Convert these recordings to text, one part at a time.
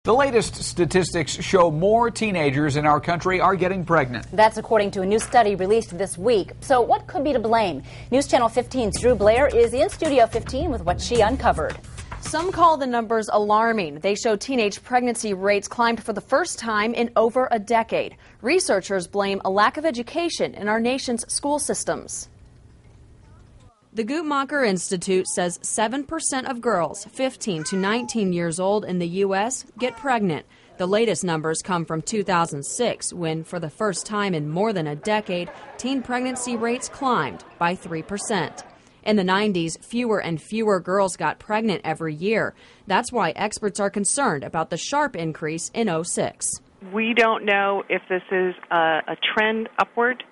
The latest statistics show more teenagers in our country are getting pregnant. That's according to a new study released this week. So what could be to blame? News Channel 15's Drew Blair is in Studio 15 with what she uncovered. Some call the numbers alarming. They show teenage pregnancy rates climbed for the first time in over a decade. Researchers blame a lack of education in our nation's school systems. The Guttmacher Institute says 7% of girls 15 to 19 years old in the U.S. get pregnant. The latest numbers come from 2006, when, for the first time in more than a decade, teen pregnancy rates climbed by 3%. In the 90s, fewer and fewer girls got pregnant every year. That's why experts are concerned about the sharp increase in '06. We don't know if this is a trend upward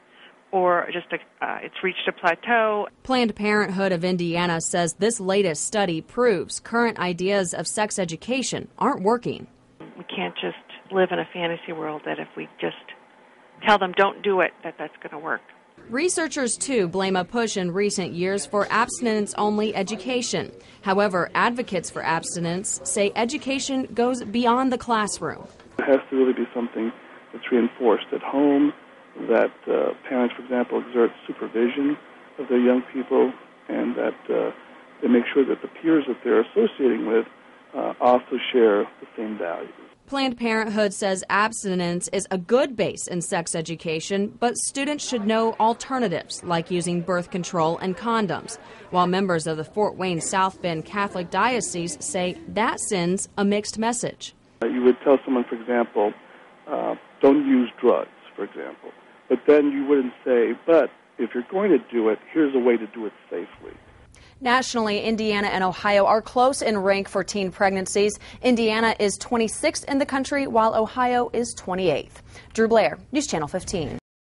or just it's reached a plateau. Planned Parenthood of Indiana says this latest study proves current ideas of sex education aren't working. We can't just live in a fantasy world that if we just tell them don't do it, that's going to work. Researchers, too, blame a push in recent years for abstinence-only education. However, advocates for abstinence say education goes beyond the classroom. It has to really be something that's reinforced at home, that parents, for example, exert supervision of their young people, and that they make sure that the peers that they're associating with also share the same values. Planned Parenthood says abstinence is a good base in sex education, but students should know alternatives like using birth control and condoms, while members of the Fort Wayne South Bend Catholic Diocese say that sends a mixed message. You would tell someone, for example, don't use drugs, for example, but then you wouldn't say, but if you're going to do it, here's a way to do it safely. Nationally, Indiana and Ohio are close in rank for teen pregnancies. Indiana is 26th in the country, while Ohio is 28th. Drew Blair, News Channel 15.